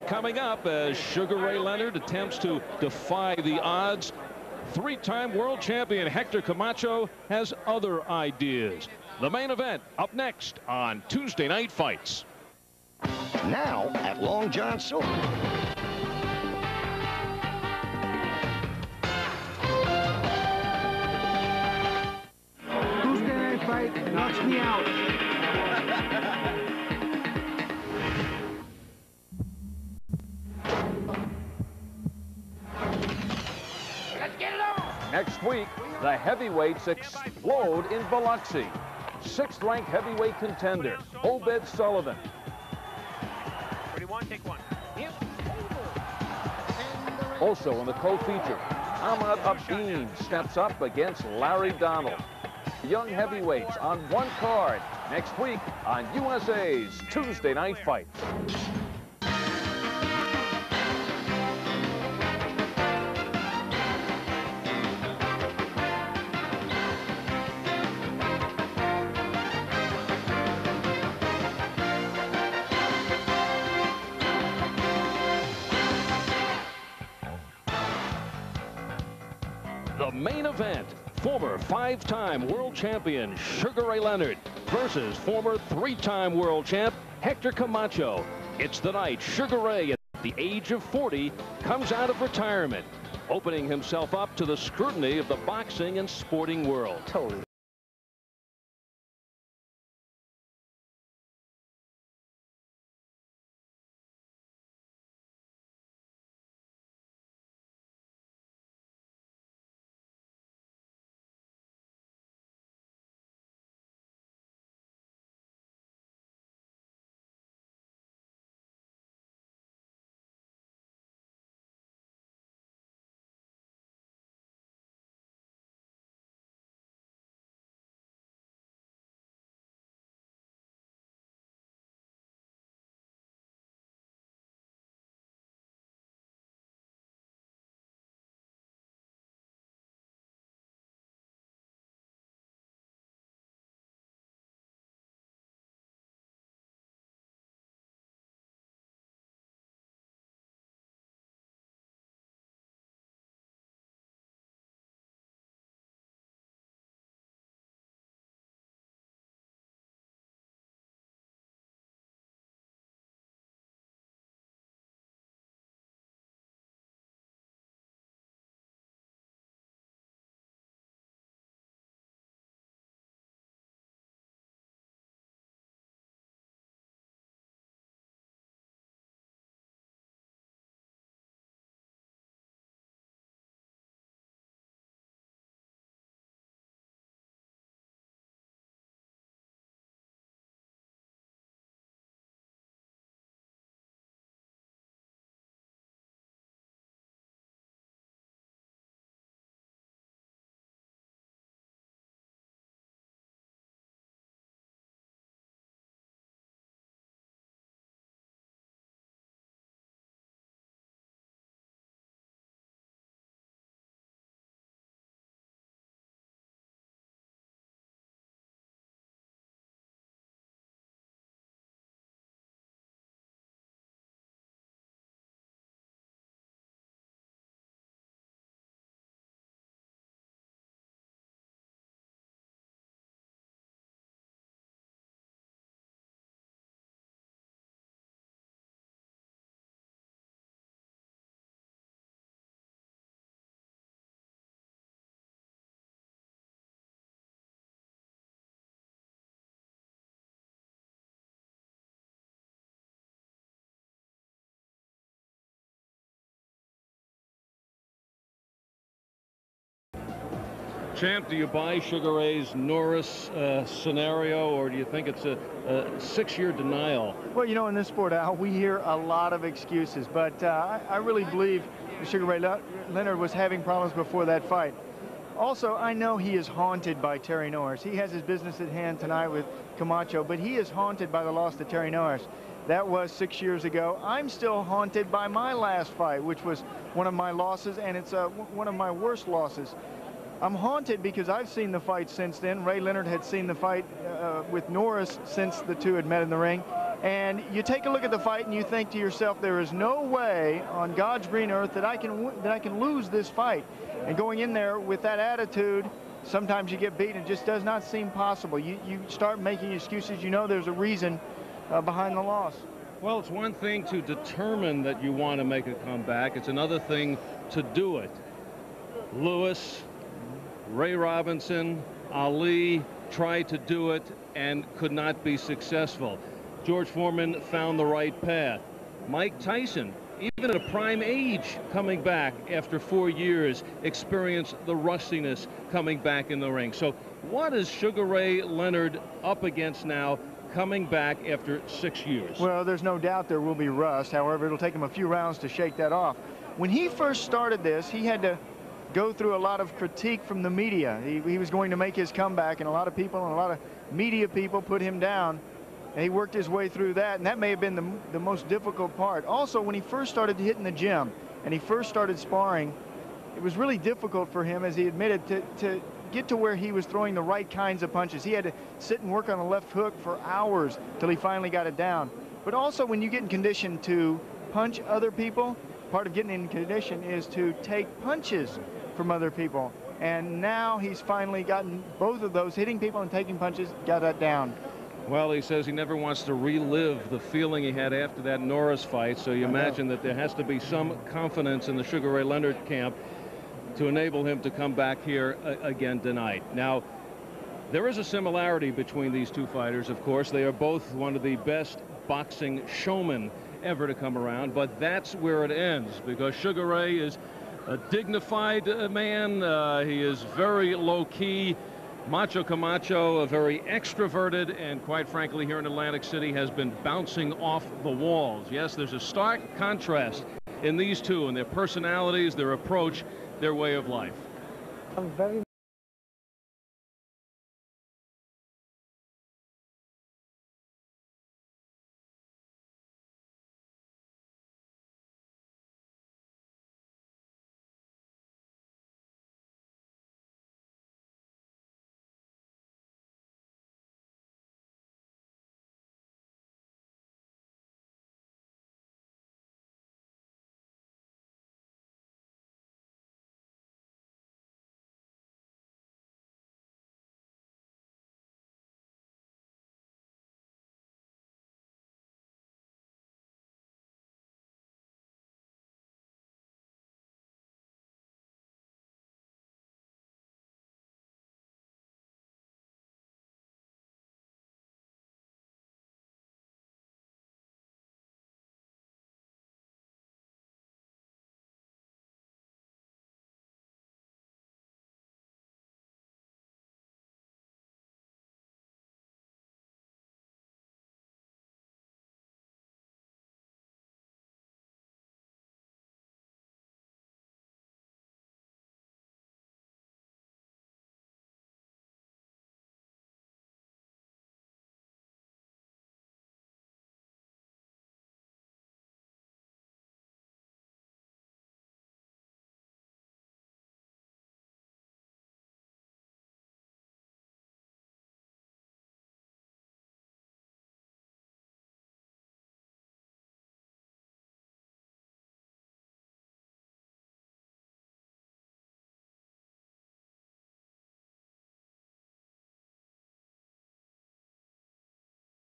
coming up as Sugar Ray Leonard attempts to defy the odds. Three-time world champion Hector Camacho has other ideas. The main event up next on Tuesday Night Fights. Now at Long John Silver. Tuesday Night Fight knocks me out. Next week, the heavyweights explode in Biloxi. Sixth-ranked heavyweight contender, Obed Sullivan. 31, take one. Also in the co-feature, Ahmad Abdeen steps up against Larry Donald. Young heavyweights on one card next week on USA's Tuesday Night Fights. The main event, former five-time world champion Sugar Ray Leonard versus former three-time world champ Hector Camacho. It's the night Sugar Ray, at the age of 40, comes out of retirement, opening himself up to the scrutiny of the boxing and sporting world. Totally. Champ, do you buy Sugar Ray's Norris scenario, or do you think it's a 6-year denial? Well, you know, in this sport, Al, we hear a lot of excuses, but I really believe Sugar Ray Leonard was having problems before that fight. Also, I know he is haunted by Terry Norris. He has his business at hand tonight with Camacho, but he is haunted by the loss to Terry Norris. That was 6 years ago. I'm still haunted by my last fight, which was one of my losses, and it's one of my worst losses. I'm haunted because I've seen the fight since then. Ray Leonard had seen the fight with Norris since the two had met in the ring. And you take a look at the fight and you think to yourself, there is no way on God's green earth that I can lose this fight. And going in there with that attitude, sometimes you get beaten. It just does not seem possible. You start making excuses. You know there's a reason behind the loss. Well, it's one thing to determine that you want to make a comeback. It's another thing to do it. Lewis, Ray Robinson, Ali tried to do it and could not be successful. George Foreman found the right path. Mike Tyson, even at a prime age, coming back after 4 years, experienced the rustiness coming back in the ring. So what is Sugar Ray Leonard up against now, coming back after 6 years? Well, there's no doubt there will be rust. However, it'll take him a few rounds to shake that off. When he first started this, he had to go through a lot of critique from the media. He was going to make his comeback, and a lot of people and a lot of media people put him down. And he worked his way through that, and that may have been the most difficult part. Also, when he first started hitting the gym and he first started sparring, it was really difficult for him, as he admitted, to get to where he was throwing the right kinds of punches. He had to sit and work on a left hook for hours till he finally got it down. But also, when you get in condition to punch other people, part of getting in condition is to take punches from other people. And now he's finally gotten both of those, hitting people and taking punches, got that down. Well, he says he never wants to relive the feeling he had after that Norris fight, so you imagine that there has to be some confidence in the Sugar Ray Leonard camp to enable him to come back here again tonight. Now, there is a similarity between these two fighters, of course. They are both one of the best boxing showmen ever to come around, but that's where it ends, because Sugar Ray is a dignified man. He is very low-key. Macho Camacho, a very extroverted, and quite frankly here in Atlantic City has been bouncing off the walls. Yes, there's a stark contrast in these two and their personalities, their approach, their way of life. I'm very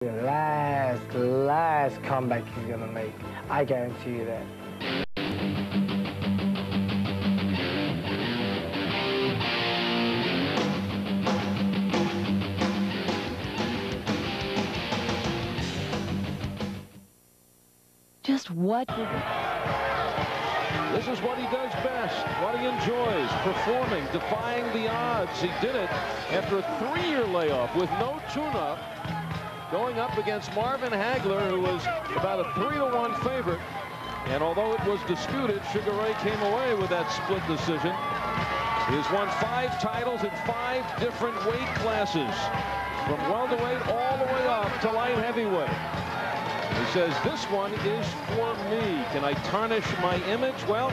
the last comeback he's gonna make. I guarantee you that. Just what? This is what he does best, what he enjoys, performing, defying the odds. He did it after a 3-year layoff with no tune-up, going up against Marvin Hagler, who was about a 3-to-1 favorite. And although it was disputed, Sugar Ray came away with that split decision. He's won 5 titles in 5 different weight classes, from welterweight all the way up to light heavyweight. He says, this one is for me. Can I tarnish my image? Well,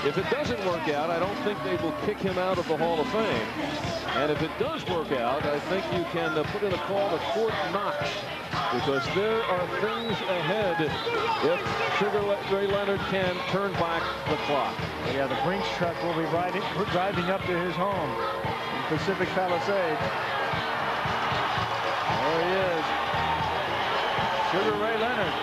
if it doesn't work out, I don't think they will kick him out of the Hall of Fame. And if it does work out, I think you can put in a call to Fort Knox, because there are things ahead if Sugar Ray Leonard can turn back the clock. Yeah, the Brinks truck will be driving up to his home in Pacific Palisades. There he is, Sugar Ray Leonard.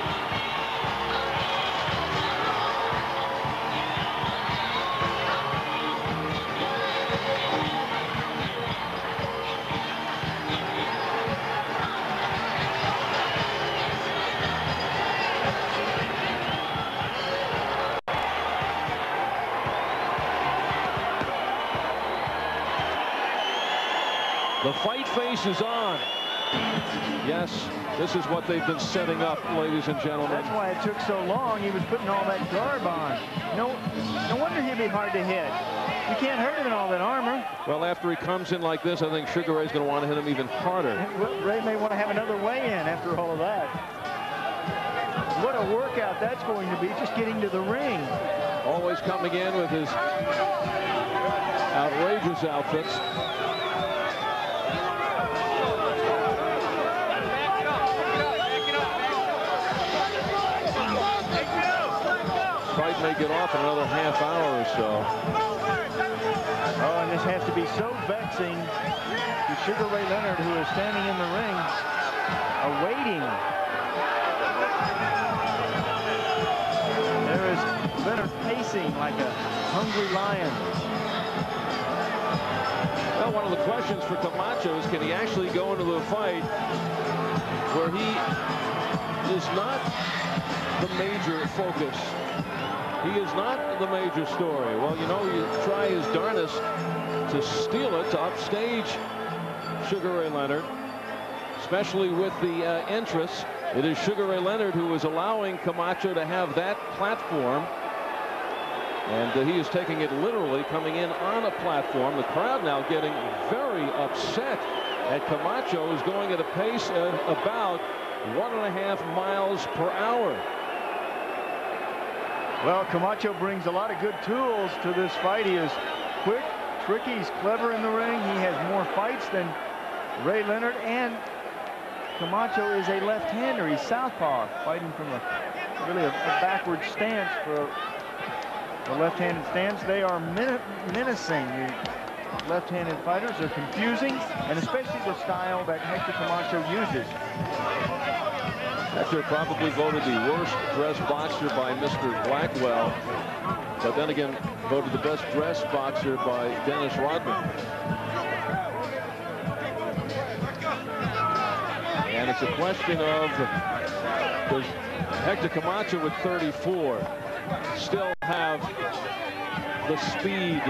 The fight face is on. Yes, this is what they've been setting up, ladies and gentlemen. That's why it took so long. He was putting all that garb on. No wonder he'd be hard to hit. You can't hurt him in all that armor. Well, after he comes in like this, I think Sugar Ray's going to want to hit him even harder. Ray may want to have another weigh-in after all of that. What a workout that's going to be, just getting to the ring. Always coming in with his outrageous outfits. Fight may get off in another half hour or so. Oh, and this has to be so vexing to Sugar Ray Leonard, who is standing in the ring, awaiting. There is Leonard pacing like a hungry lion. Well, one of the questions for Camacho is, can he actually go into the fight where he is not the major focus? He is not the major story. Well, you know, you try his darnest to steal it, to upstage Sugar Ray Leonard, especially with the interest. It is Sugar Ray Leonard who is allowing Camacho to have that platform. And he is taking it literally, coming in on a platform. The crowd now getting very upset at Camacho, who's going at a pace of about 1.5 miles per hour. Well, Camacho brings a lot of good tools to this fight. He is quick, tricky, he's clever in the ring. He has more fights than Ray Leonard, and Camacho is a left-hander. He's southpaw, fighting from really a backward stance for a left-handed stance. They are menacing. The left-handed fighters are confusing, and especially the style that Hector Camacho uses. Hector probably voted the worst dressed boxer by Mr. Blackwell, but then again voted the best dressed boxer by Dennis Rodman. And it's a question of, does Hector Camacho with 34 still have the speed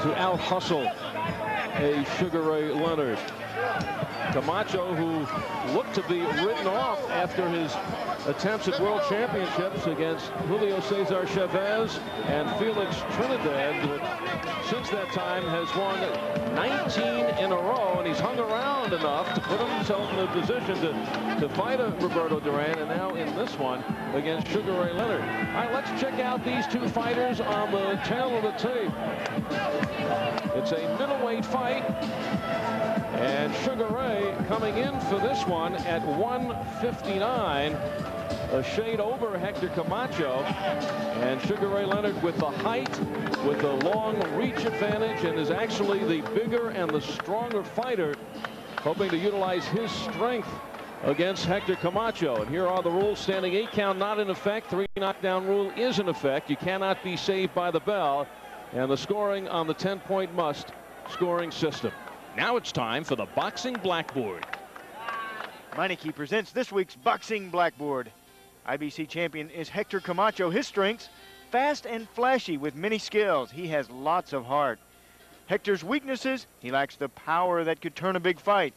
to out-hustle a Sugar Ray Leonard? Camacho, who looked to be written off after his attempts at world championships against Julio Cesar Chavez and Felix Trinidad, but since that time has won 19 in a row, and he's hung around enough to put himself in a position to fight a Roberto Duran, and now in this one against Sugar Ray Leonard. All right, let's check out these two fighters on the tail of the tape. It's a middleweight fight, and Sugar Ray coming in for this one at 159, a shade over Hector Camacho, and Sugar Ray Leonard with the height, with the long reach advantage, and is actually the bigger and the stronger fighter, hoping to utilize his strength against Hector Camacho. And here are the rules. Standing 8 count not in effect. 3 knockdown rule is in effect. You cannot be saved by the bell, and the scoring on the 10-point must scoring system. Now it's time for the Boxing Blackboard. Meineke presents this week's Boxing Blackboard. IBC champion is Hector Camacho. His strengths: fast and flashy with many skills. He has lots of heart. Hector's weaknesses: he lacks the power that could turn a big fight,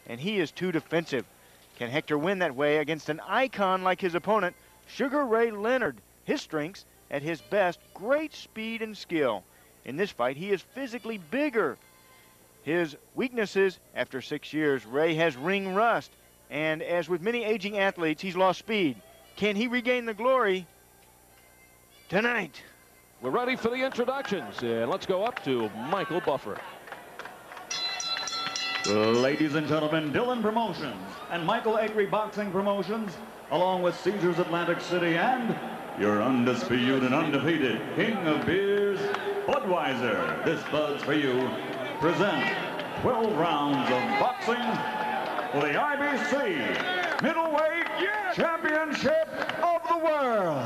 and he is too defensive. Can Hector win that way against an icon like his opponent, Sugar Ray Leonard? His strengths: at his best, great speed and skill. In this fight, he is physically bigger. His weaknesses: after 6 years, Ray has ring rust, And as with many aging athletes, he's lost speed. Can he regain the glory tonight? We're ready for the introductions, and let's go up to Michael Buffer. Ladies and gentlemen, Dillon Promotions and Michael Acree Boxing Promotions, along with Caesars Atlantic City and your undisputed and undefeated King of Beers, Budweiser, this Bud's for you, present 12 rounds of boxing for the IBC Middleweight Championship of the World.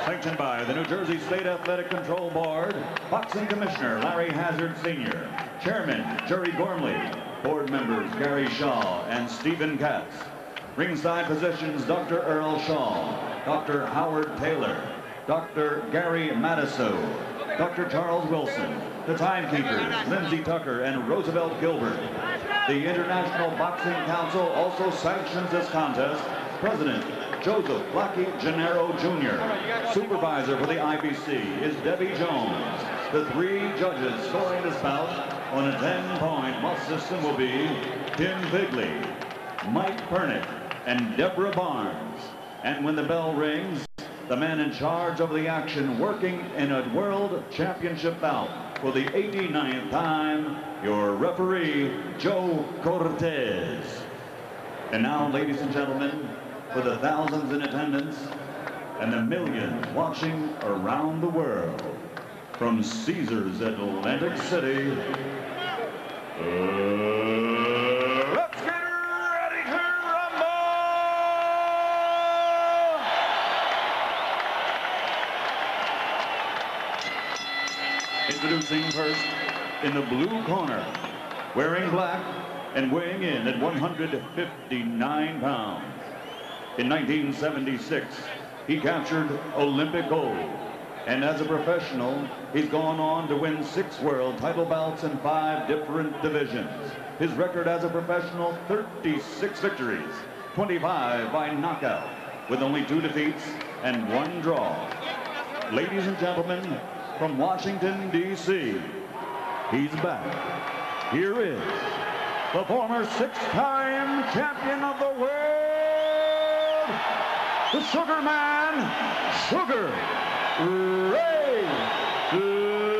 Sanctioned by the New Jersey State Athletic Control Board, Boxing Commissioner Larry Hazard Sr., Chairman Jerry Gormley, Board members Gary Shaw and Stephen Katz. Ringside physicians Dr. Earl Shaw, Dr. Howard Taylor, Dr. Gary Matisow, Dr. Charles Wilson, the timekeepers Lindsey Tucker and Roosevelt Gilbert. The International Boxing Council also sanctions this contest. President Joseph Blackie Gennaro Jr. Supervisor for the IBC is Debbie Jones. The 3 judges scoring this bout on a 10-point must system will be Tim Bigley, Mike Pernick, and Deborah Barnes. And when the bell rings, the man in charge of the action working in a World Championship bout for the 89th time, your referee, Joe Cortez. And now, ladies and gentlemen, for the thousands in attendance and the millions watching around the world, from Caesars Atlantic City, let's get ready to rumble! Introducing first, in the blue corner, wearing black and weighing in at 159 pounds. In 1976, he captured Olympic gold. And as a professional, he's gone on to win 6 world title bouts in 5 different divisions. His record as a professional, 36 victories, 25 by knockout, with only 2 defeats and 1 draw. Ladies and gentlemen, from Washington, D.C., he's back. Here is the former 6-time champion of the world, the Sugar Man, Sugar Ray Leonard.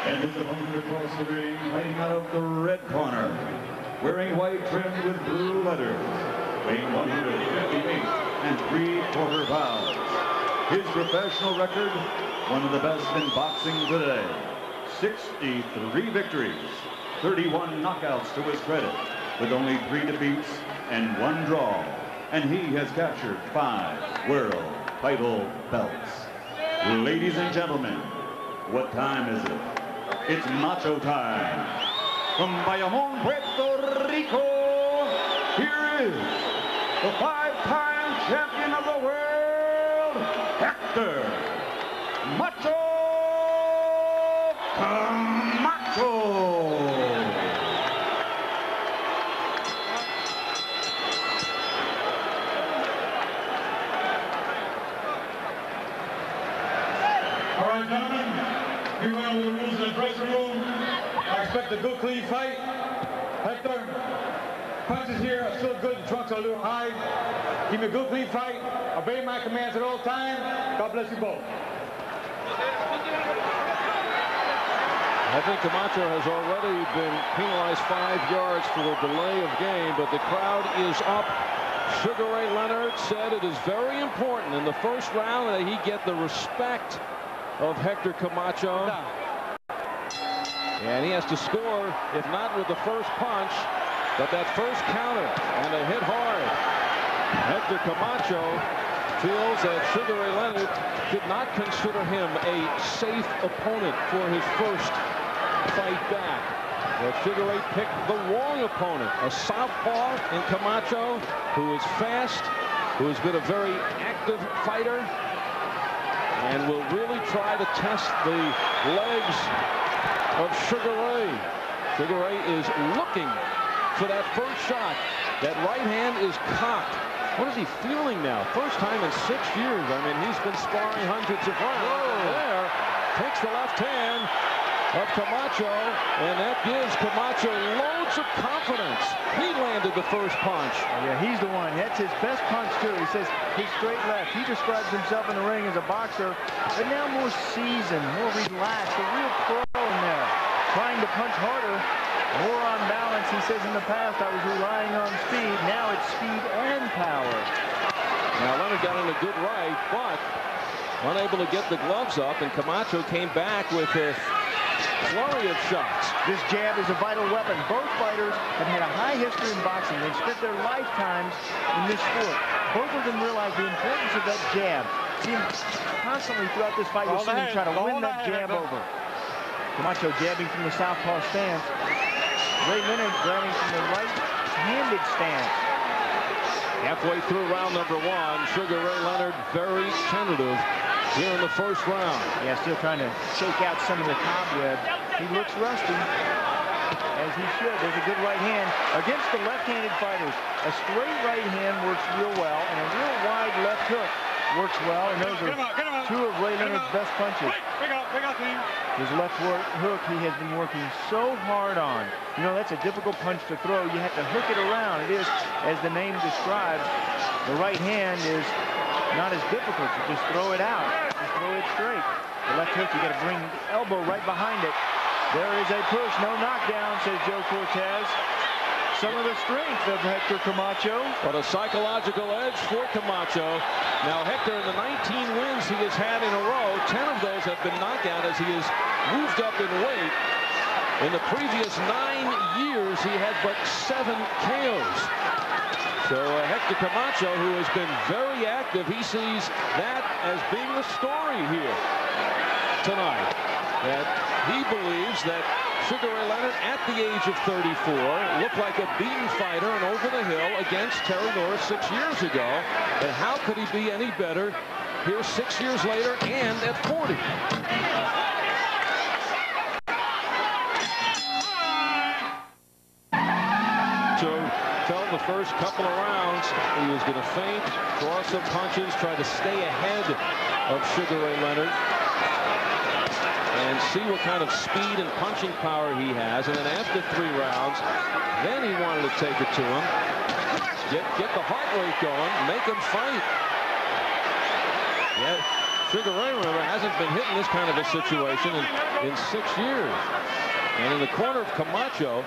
And his opponent across the ring, fighting out of the red corner, wearing white trimmed with blue letters, weighing 158 3/4 pounds. His professional record, one of the best in boxing today. 63 victories, 31 knockouts to his credit, with only 3 defeats and 1 draw. And he has captured 5 world title belts. Ladies and gentlemen, what time is it? It's macho time. From Bayamon, Puerto Rico, here is the 5-time champion of the world, Hector Camacho. All right, gentlemen, we went over the rules in the dressing room. I expect a good, clean fight. Hector, punches here are still good, the trunks are a little high. Give me a good, clean fight. Obey my commands at all times. God bless you both. I think Camacho has already been penalized 5 yards for a delay of game, but the crowd is up. Sugar Ray Leonard said it is very important in the first round that he get the respect of Hector Camacho. And he has to score, if not with the first punch, but that first counter and a hit hard. Hector Camacho feels that Sugar Ray Leonard did not consider him a safe opponent for his first fight back. That Sugar Ray picked the wrong opponent, a southpaw in Camacho, who is fast, who has been a very active fighter, and will really try to test the legs of Sugar Ray. Sugar Ray is looking for that first shot. That right hand is cocked. What is he feeling now? First time in 6 years. I mean, he's been sparring hundreds of rounds. There, takes the left hand of Camacho, and that gives Camacho loads of confidence. He landed the first punch. Yeah, he's the one. That's his best punch, too. He says his straight left. He describes himself in the ring as a boxer, but now more seasoned, more relaxed, a real pro in there. Trying to punch harder, more on balance. He says in the past I was relying on speed. Now it's speed and power. Now Leonard got in a good right, but unable to get the gloves up, and Camacho came back with a flurry of shots. This jab is a vital weapon. Both fighters have had a high history in boxing. They've spent their lifetimes in this sport. Both of them realize the importance of that jab. See him constantly throughout this fight. You'll see him try to win that jab over. Camacho jabbing from the southpaw stance. Ray Leonard grabbing from the right-handed stance. Halfway through round number 1, Sugar Ray Leonard very tentative here in the first round. Yeah, still trying to shake out some of the cobweb. He looks rusty, as he should. There's a good right hand against the left-handed fighters. A straight right hand works real well, and a real wide left hook works well, and those are two of Ray Leonard's best punches. His left hook he has been working so hard on. You know, that's a difficult punch to throw. You have to hook it around. It is, as the name describes, the right hand is not as difficult. You just throw it out. Just throw it straight. The left hook, you got to bring the elbow right behind it. There is a push. No knockdown, says Joe Cortez. Some of the strength of Hector Camacho. But a psychological edge for Camacho. Now Hector, in the 19 wins he has had in a row, 10 of those have been knockout as he has moved up in weight. In the previous 9 years, he had but 7 KOs. So Hector Camacho, who has been very active, he sees that as being the story here tonight. That he believes that Sugar Ray Leonard, at the age of 34, looked like a beaten fighter and over the hill against Terry Norris 6 years ago. And how could he be any better here 6 years later and at 40? So felt the first couple of rounds he was going to feint, draw some punches, try to stay ahead of Sugar Ray Leonard and see what kind of speed and punching power he has. And then after 3 rounds, then he wanted to take it to him, get the heart rate going, make him fight. Yeah, Sugar Ray, remember, hasn't been hit in this kind of a situation in 6 years. And in the corner of Camacho,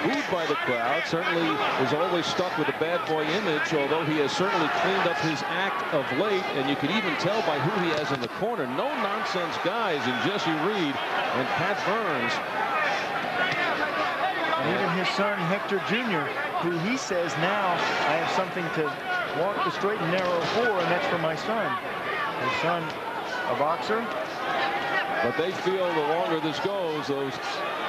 booed by the crowd, certainly is always stuck with a bad boy image, although he has certainly cleaned up his act of late, and you can even tell by who he has in the corner. No-nonsense guys in Jesse Reed and Pat Burns. And even his son, Hector Jr., who he says now, I have something to walk the straight and narrow for, and that's for my son. His son, a boxer. But they feel the longer this goes, those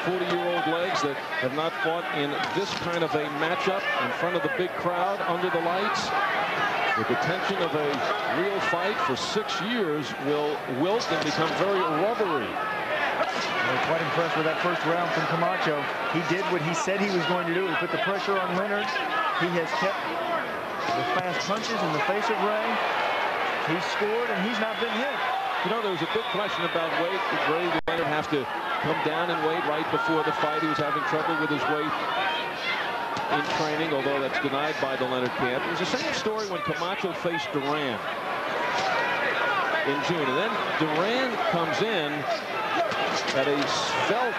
40-year-old legs that have not fought in this kind of a matchup in front of the big crowd under the lights, with the tension of a real fight for 6 years, will wilt and become very rubbery. I'm quite impressed with that first round from Camacho. He did what he said he was going to do. He put the pressure on Leonard. He has kept the fast punches in the face of Ray. He's scored, and he's not been hit. You know, there was a big question about weight. Did Ray Leonard have to come down in weight right before the fight? He was having trouble with his weight in training, although that's denied by the Leonard camp. It was the same story when Camacho faced Duran in June. And then Duran comes in at a svelte,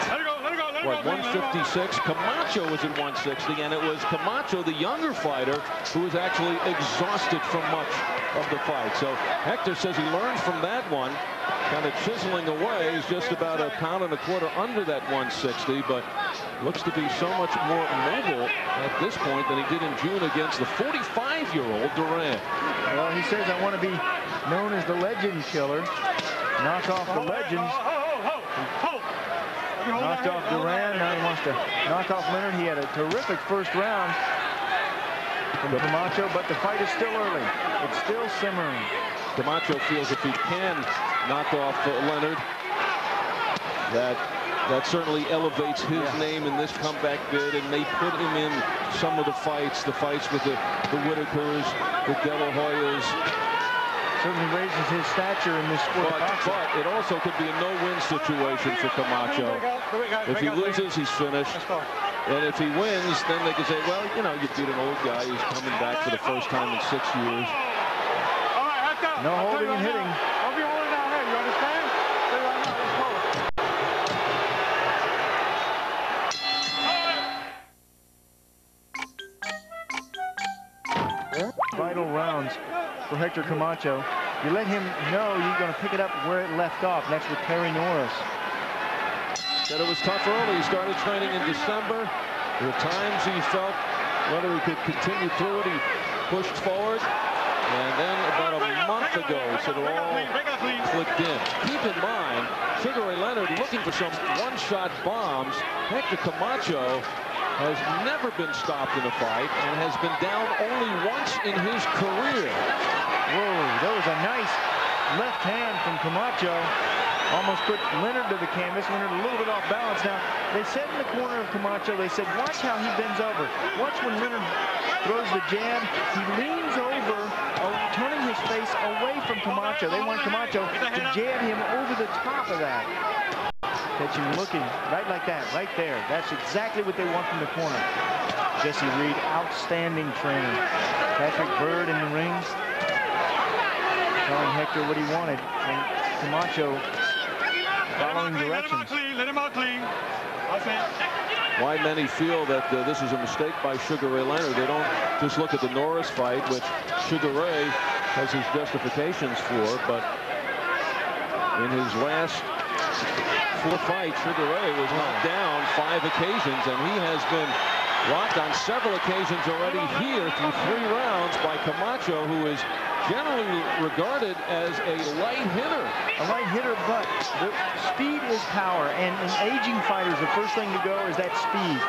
what, 156. Camacho was at 160, and it was Camacho, the younger fighter, who was actually exhausted from much of the fight. So Hector says he learned from that one, kind of chiseling away. He's just about 1.25 pounds under that 160, but looks to be so much more mobile at this point than he did in June against the 45-year-old Duran. Well, he says, I want to be known as the legend killer. Knock off the legends. Knocked off Duran. Now he wants to knock off Leonard. He had a terrific first round from Camacho, but the fight is still early. It's still simmering. Camacho feels if he can knock off Leonard, that That certainly elevates his name in this comeback bid and may put him in some of the fights with the Whitakers, the De La Hoyas. Certainly raises his stature in this sport. But it also could be a no-win situation for Camacho. If he loses, he's finished. And if he wins, then they can say, well, you know, you beat an old guy who's coming back for the first time in 6 years. No holding and hitting. Don't be holding down here, you understand? Stay right now, let's go. Vital rounds for Hector Camacho. You let him know you're going to pick it up where it left off. Next with Terry Norris. Said it was tough early. He started training in December. There were times he felt whether he could continue through it. He pushed forward. And then about a month ago, he said it all clicked in. Keep in mind, Sugar Ray Leonard looking for some one-shot bombs. Hector Camacho has never been stopped in a fight and has been down only once in his career. Whoa, that was a nice left hand from Camacho. Almost put Leonard to the canvas. Leonard a little bit off balance. Now, they said in the corner of Camacho, they said, watch how he bends over. Watch when Leonard throws the jab. He leans over, turning his face away from Camacho. They want Camacho to jab him over the top of that. Catch him looking right like that, right there. That's exactly what they want from the corner. Jesse Reed, outstanding trainer. Patrick Bird in the ring, telling Hector what he wanted. And Camacho following directions. Let him out clean. Why many feel that this is a mistake by Sugar Ray Leonard. They don't just look at the Norris fight, which Sugar Ray has his justifications for, but in his last 4 fights, Sugar Ray was knocked down 5 occasions, and he has been rocked on several occasions already here through 3 rounds by Camacho, who is generally regarded as a light hitter. A light hitter, but the speed is power, and in aging fighters, the first thing to go is that speed.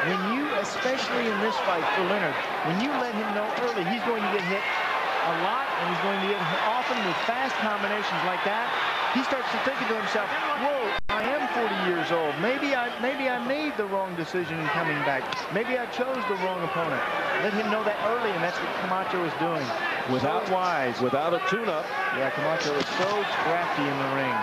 When you, especially in this fight for Leonard, when you let him know early he's going to get hit a lot, and he's going to get hit often with fast combinations like that, he starts to think to himself, whoa, I am 40 years old. Maybe I made the wrong decision in coming back. Maybe I chose the wrong opponent. Let him know that early, and that's what Camacho is doing. Without so wise. Without a tune-up. Yeah, Camacho is so crafty in the ring.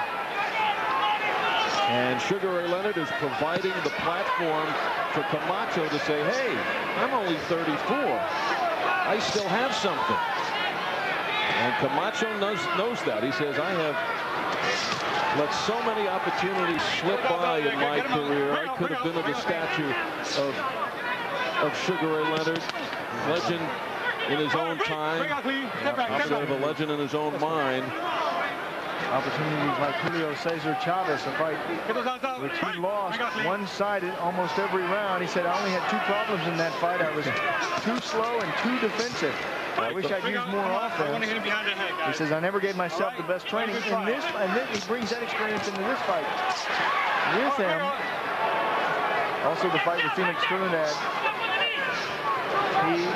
And Sugar Ray Leonard is providing the platform for Camacho to say, hey, I'm only 34. I still have something. And Camacho knows that. He says, I have let so many opportunities slip by in my career. I could have been of the stature of Sugar Ray Leonard, legend in his own time, a legend in his own mind. Opportunities like Julio Cesar Chavez, a fight which he lost one-sided almost every round. He said, I only had 2 problems in that fight. I was too slow and too defensive. I wish I'd used more offense. He says, I never gave myself the best training in this, and then he brings that experience into this fight with him. Also the fight with Felix Trinidad. He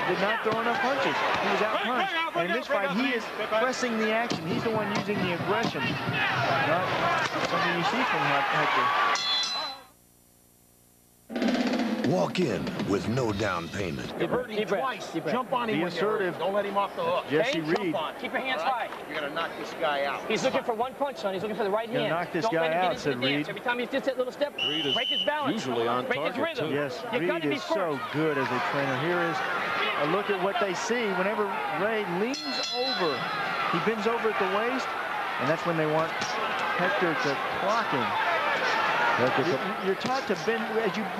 did not throw enough punches. He was out-punched. And in this fight, he is pressing the action. He's the one using the aggression. Not something you see from Hector. Walk in with no down payment. You've heard him twice. Jump on him. Be assertive. Don't let him off the hook. Jesse Reed. Keep your hands high. You're going to knock this guy out. He's looking for one punch, son. He's looking for the right hand. Knock this Don't guy let him out, get said into the dance. Reed. Every time he gets that little step, break his balance. Usually on break his target, rhythm. too. Yes, You Reed is so good as a trainer. Here is a look at what they see. Whenever Ray leans over, he bends over at the waist, and that's when they want Hector to clock him. You're taught to bend,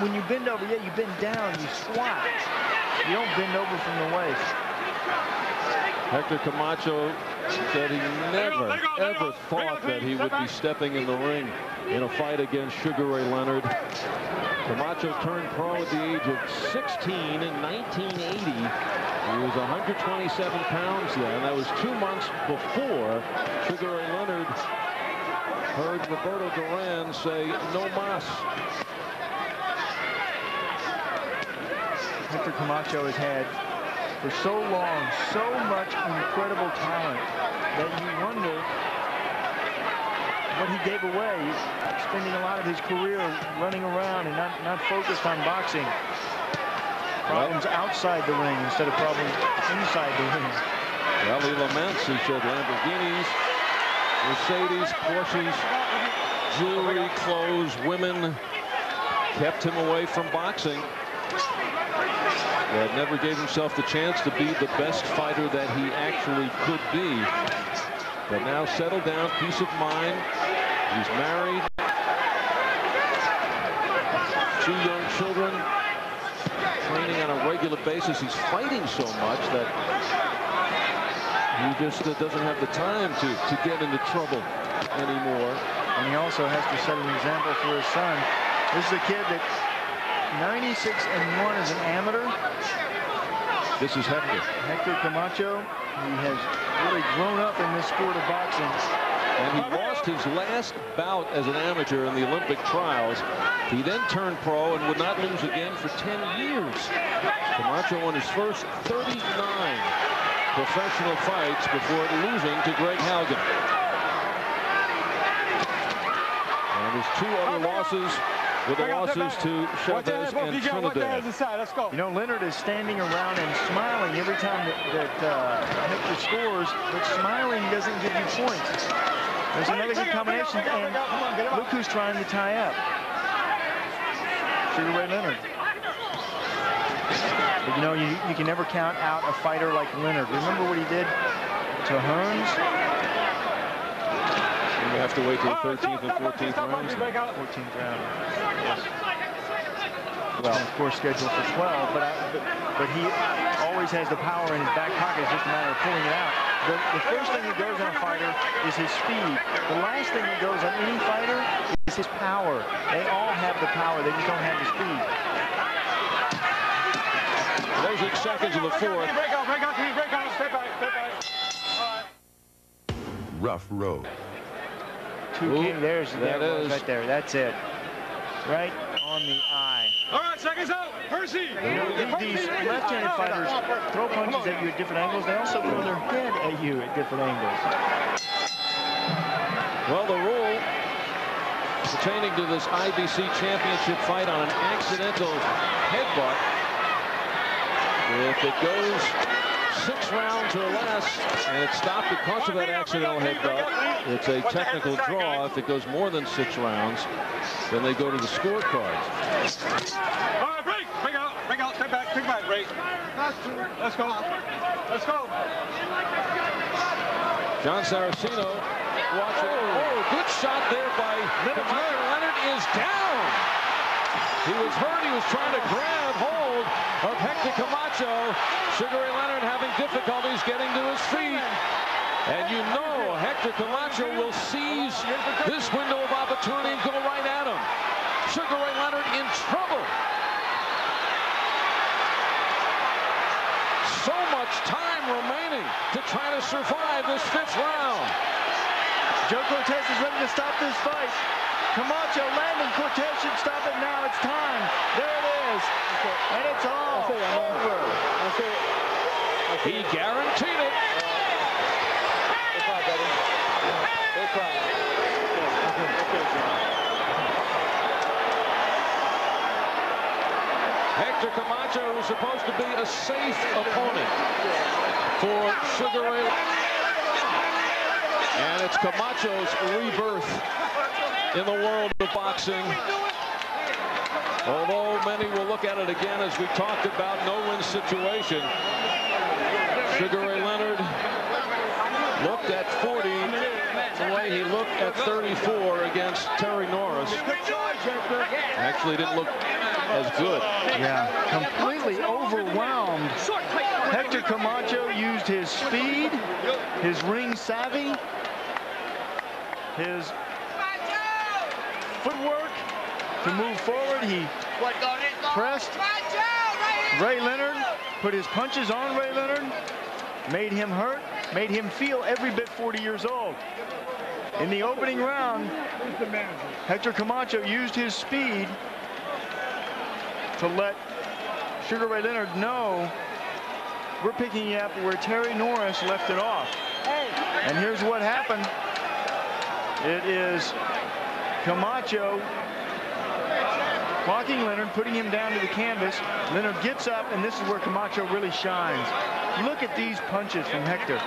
when you bend over, you bend down, you squat. You don't bend over from the waist. Hector Camacho said he never, ever thought that he would be stepping in the ring in a fight against Sugar Ray Leonard. Camacho turned pro at the age of 16 in 1980. He was 127 pounds then. That was 2 months before Sugar Ray Leonard heard Roberto Duran say, no mas. Hector Camacho has had, for so long, so much incredible talent that you wonder what he gave away. He's spending a lot of his career running around and not focused on boxing. Problems outside the ring instead of problems inside the ring. Well, he laments. He said Lamborghinis, Mercedes, Porsches, jewelry, clothes, women kept him away from boxing. That never gave himself the chance to be the best fighter that he actually could be. But now settled down, peace of mind. He's married. 2 young children. Training on a regular basis. He's fighting so much that he just doesn't have the time to get into trouble anymore. And he also has to set an example for his son. This is a kid that 96-1 as an amateur. This is Hector. Hector Camacho. He has really grown up in this sport of boxing. And he lost his last bout as an amateur in the Olympic trials. He then turned pro and would not lose again for 10 years. Camacho won his first 39 professional fights before losing to Greg Haugen. And his 2 other losses were the losses to Chavez and Trinidad. You know, Leonard is standing around and smiling every time that Hector scores, but smiling doesn't give you points. There's another good combination, and look who's trying to tie up. Sugar Ray Leonard. But you know, you can never count out a fighter like Leonard. Remember what he did to Hearns? You have to wait till the 13th and 14th rounds. 14th round. Yes. Well, of course, scheduled for 12, but he always has the power in his back pocket. It's just a matter of pulling it out. The first thing that goes on a fighter is his speed. The last thing that goes on any fighter is his power. They all have the power. They just don't have the speed. Closing seconds of the 4th. Break out, step back. All right. Rough road. There's right there. That's it. Right on the eye. All right, seconds out. Percy. You know, these left-handed fighters throw punches at you at different angles. They also throw their head at you at different angles. Well, the rule pertaining to this IBC championship fight on an accidental headbutt, if it goes 6 rounds or less and it's stopped because of that accidental headbutt, it's a technical draw. If it goes more than 6 rounds, then they go to the scorecards. All right, break out, step back, break. Let's go. John Saraceno watching. Oh, good shot there by Leonard. Leonard is down. He was hurt. He was trying to grab hold of Hector Camacho. Sugar Ray Leonard having difficulties getting to his feet. And you know Hector Camacho will seize this window of opportunity and go right at him. Sugar Ray Leonard in trouble. So much time remaining to try to survive this 5th round. Joe Cortez is ready to stop this fight. Camacho landing. Cortez should stop it now. It's time. There it is. And it's all over. He guaranteed it. Hector Camacho was supposed to be a safe opponent for Sugar Ray. And it's Camacho's rebirth in the world of boxing. Although many will look at it again, as we talked about, no-win situation. Sugar Ray Leonard looked at 40 the way he looked at 34 against Terry Norris. Actually didn't look as good. Yeah, completely overwhelmed. Hector Camacho used his speed, his ring savvy, his footwork to move forward. He pressed Ray Leonard, put his punches on Ray Leonard, made him hurt, made him feel every bit 40 years old. In the opening round, Hector Camacho used his speed to let Sugar Ray Leonard know we're picking you up where Terry Norris left it off. And here's what happened. It is Camacho blocking Leonard, putting him down to the canvas. Leonard gets up, and this is where Camacho really shines. Look at these punches from Hector.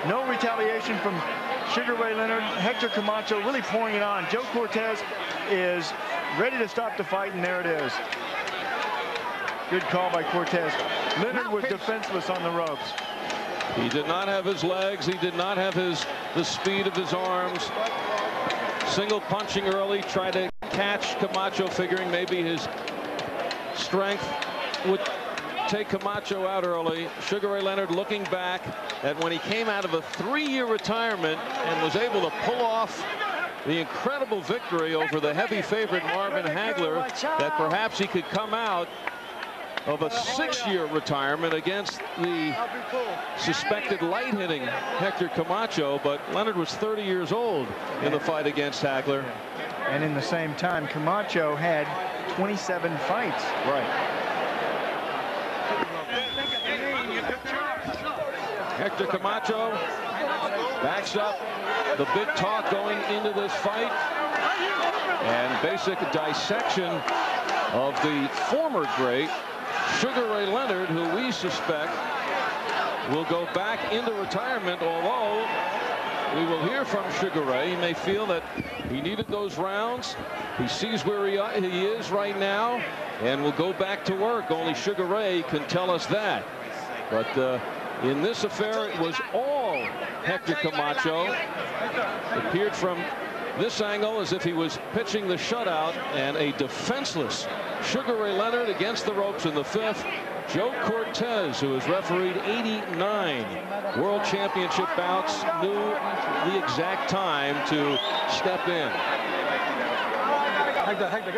No retaliation from Sugar Ray Leonard. Hector Camacho really pouring it on. Joe Cortez is ready to stop the fight, and there it is. Good call by Cortez. Leonard was defenseless on the ropes. He did not have his legs. He did not have the speed of his arms. Single punching early, tried to catch Camacho, figuring maybe his strength would take Camacho out early. Sugar Ray Leonard looking back at when he came out of a 3-year retirement and was able to pull off the incredible victory over the heavy favorite Marvin Hagler, that perhaps he could come out of a 6-year retirement against the suspected light-hitting Hector Camacho, but Leonard was 30 years old in the fight against Hagler. And in the same time, Camacho had 27 fights. Right. Hector Camacho backs up the big talk going into this fight, and basic dissection of the former great Sugar Ray Leonard, who we suspect will go back into retirement, although we will hear from Sugar Ray. He may feel that he needed those rounds. He sees where he is right now and will go back to work. Only Sugar Ray can tell us that. But in this affair, it was all Hector Camacho. It appeared from this angle as if he was pitching the shutout, and a defenseless Sugar Ray Leonard against the ropes in the 5th. Joe Cortez, who has refereed 89 World Championship bouts, knew the exact time to step in.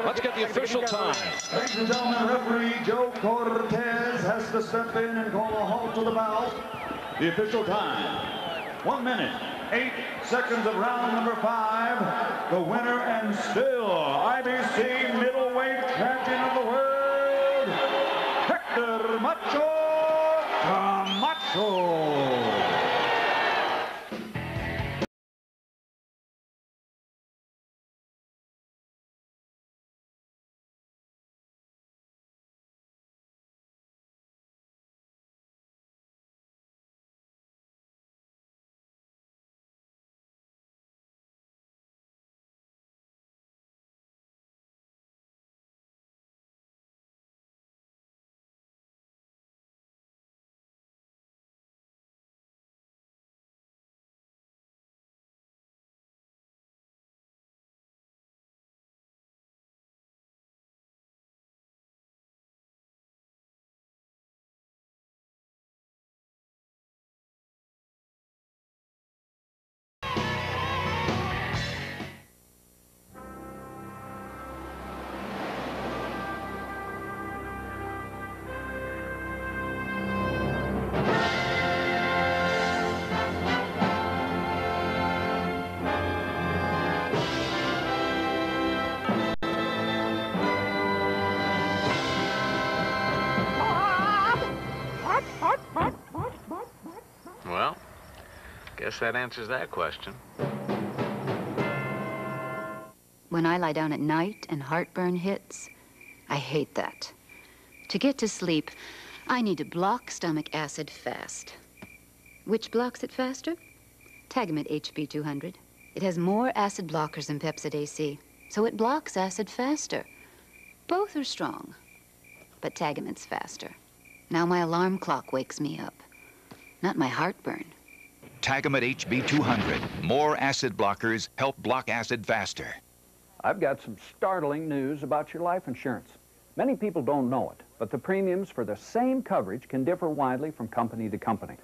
Let's get the official time. Ladies and gentlemen, referee Joe Cortez has to step in and call a halt to the bout. The official time, 1 minute, 8 seconds of round number 5. The winner and still IBC middleweight champion of the world, Hector Camacho. Well, guess that answers that question. When I lie down at night and heartburn hits, I hate that. To get to sleep, I need to block stomach acid fast. Which blocks it faster? Tagamet HB200. It has more acid blockers than Pepsid AC, so it blocks acid faster. Both are strong, but Tagamet's faster. Now my alarm clock wakes me up, not my heartburn. Tagamet HB200. More acid blockers help block acid faster. I've got some startling news about your life insurance. Many people don't know it, but the premiums for the same coverage can differ widely from company to company.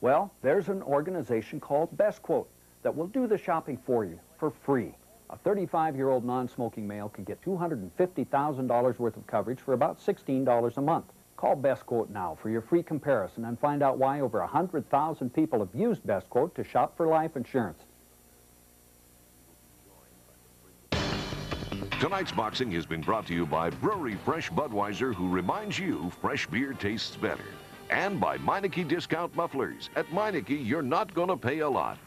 Well, there's an organization called Best Quote that will do the shopping for you for free. A 35-year-old non-smoking male can get $250,000 worth of coverage for about $16 a month. Call Best Quote now for your free comparison and find out why over 100,000 people have used Best Quote to shop for life insurance. Tonight's boxing has been brought to you by Brewery Fresh Budweiser, who reminds you fresh beer tastes better. And by Meineke Discount Mufflers. At Meineke, you're not going to pay a lot.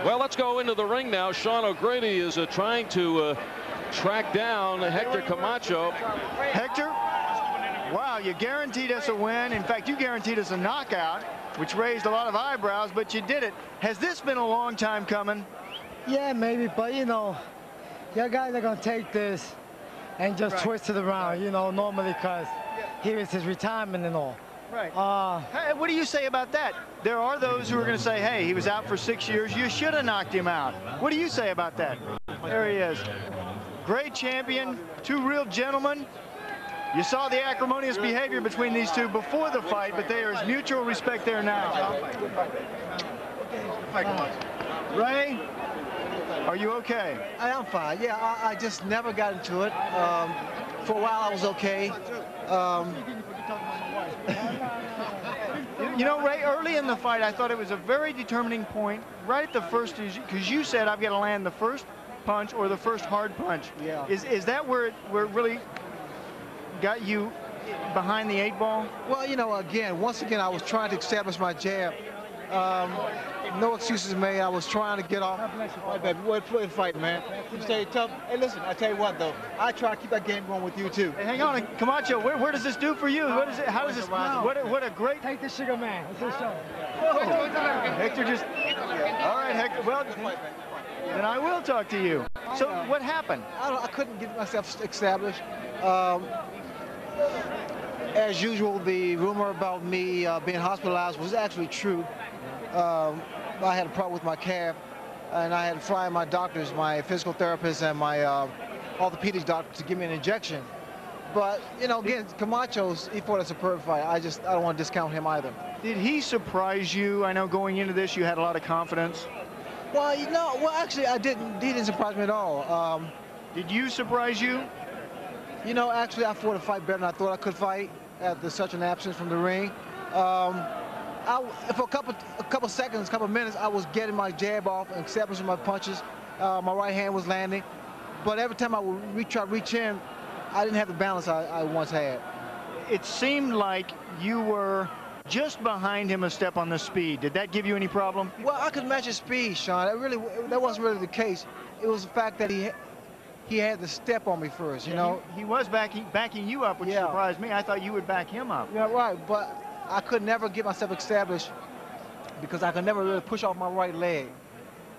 Well, let's go into the ring now. Sean O'Grady is trying to track down Hector Camacho. Hector, wow, you guaranteed us a win. In fact, you guaranteed us a knockout, which raised a lot of eyebrows, but you did it. Has this been a long time coming? Yeah, maybe, but you know, your guys are going to take this and just twist it around, you know, normally, because here is his retirement and all. Right. Hey, what do you say about that? There are those who are going to say, hey, he was out for 6 years. You should have knocked him out. What do you say about that? There he is. Great champion, two real gentlemen. You saw the acrimonious behavior between these two before the fight, but there is mutual respect there now. Ray, are you okay? I'm fine. Yeah, I just never got into it. For a while, I was okay. You know, Ray, early in the fight, I thought it was a very determining point. Right at the first, because you said I've got to land the first punch or the first hard punch. Yeah. Is that where it really got you behind the 8 ball? Well, you know, once again, I was trying to establish my jab. No excuses made. I was trying to get off. Right, baby. What fight, man? You stay tough. Hey, listen, I tell you what, though. I try to keep that game going with you, too. Hey, hang on. Camacho, where does this do for you? What is it? How does this? What a great. Take the sugar man. It's his show. Hector just. All right, Hector. Well, then I will talk to you. So what happened? I couldn't get myself established. As usual, the rumor about me being hospitalized was actually true. I had a problem with my calf, and I had to fly my doctors, my physical therapist and my orthopedic doctor to give me an injection. But, you know, again, Camacho's, he fought a superb fight. I don't want to discount him either. Did he surprise you? I know going into this you had a lot of confidence. Well, you know, actually I didn't. He didn't surprise me at all. Did you surprise you? You know, actually I fought a fight better than I thought I could fight after such an absence from the ring. For a couple seconds, couple minutes, I was getting my jab off and establishing my punches. My right hand was landing, but every time I would try to reach in, I didn't have the balance I once had. It seemed like you were just behind him a step on the speed. Did that give you any problem? Well, I could match his speed, Sean. That wasn't really the case. It was the fact that he had the step on me first, you know. He was backing you up, which surprised me. I thought you would back him up. Yeah, right, but I could never get myself established because I could never really push off my right leg.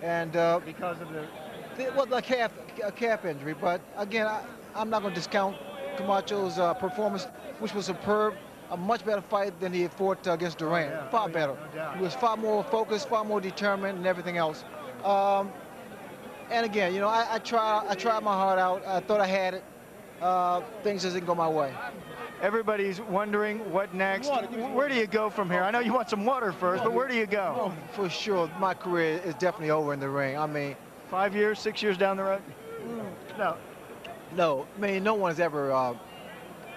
And because of the calf injury. But again, I'm not going to discount Camacho's performance, which was superb. A much better fight than he had fought against Durant. Far better. He was far more focused, far more determined, and everything else. And again, you know, I tried my heart out. I thought I had it. Things just didn't go my way. Everybody's wondering what next. Where do you go from here? I know you want some water first, but where do you go? Oh, for sure, my career is definitely over in the ring. I mean, 5 years, 6 years down the road? No. I mean, no one's ever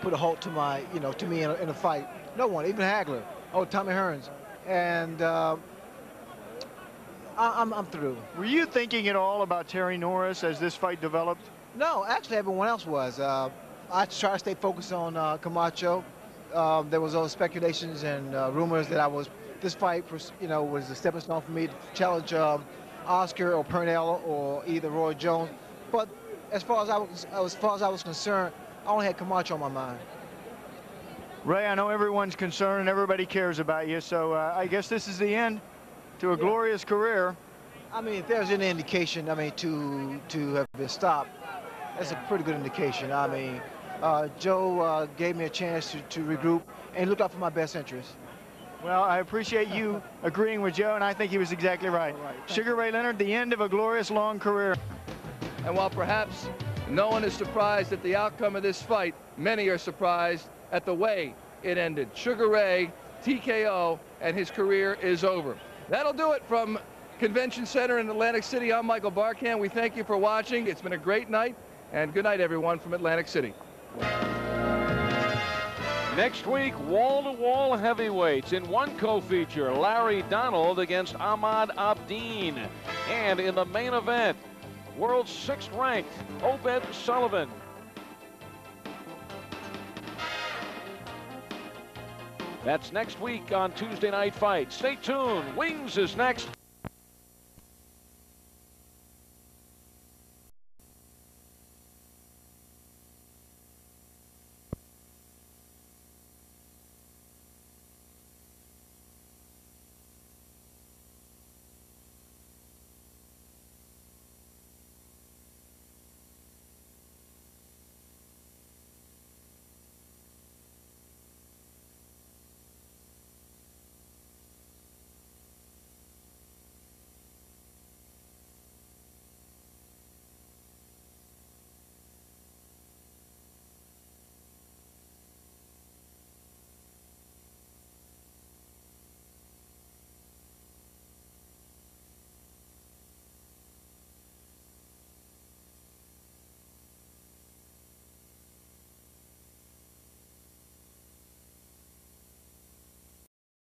put a halt to to me in a fight. No one, even Hagler. Oh, Tommy Hearns. And I'm through. Were you thinking at all about Terry Norris as this fight developed? No, actually, everyone else was. I try to stay focused on Camacho. There was all speculations and rumors that this fight was a stepping stone for me to challenge Oscar or Purnell or either Roy Jones. But as far as I was concerned, I only had Camacho on my mind. Ray, I know everyone's concerned and everybody cares about you, so I guess this is the end to a glorious career. I mean, if there's any indication, I mean, to have been stopped, that's a pretty good indication. I mean, Joe gave me a chance to regroup and look out for my best interest. Well, I appreciate you agreeing with Joe, and I think he was exactly right. Sugar Ray Leonard, the end of a glorious long career. And while perhaps no one is surprised at the outcome of this fight, many are surprised at the way it ended. Sugar Ray, TKO, and his career is over. That'll do it from Convention Center in Atlantic City. I'm Michael Barkan. We thank you for watching. It's been a great night, and good night, everyone, from Atlantic City. Next week, wall-to-wall heavyweights in one co-feature, Larry Donald against Ahmad Abdin. And in the main event, world's 6th ranked Obed Sullivan. That's next week on Tuesday Night Fight. Stay tuned. Wings is next.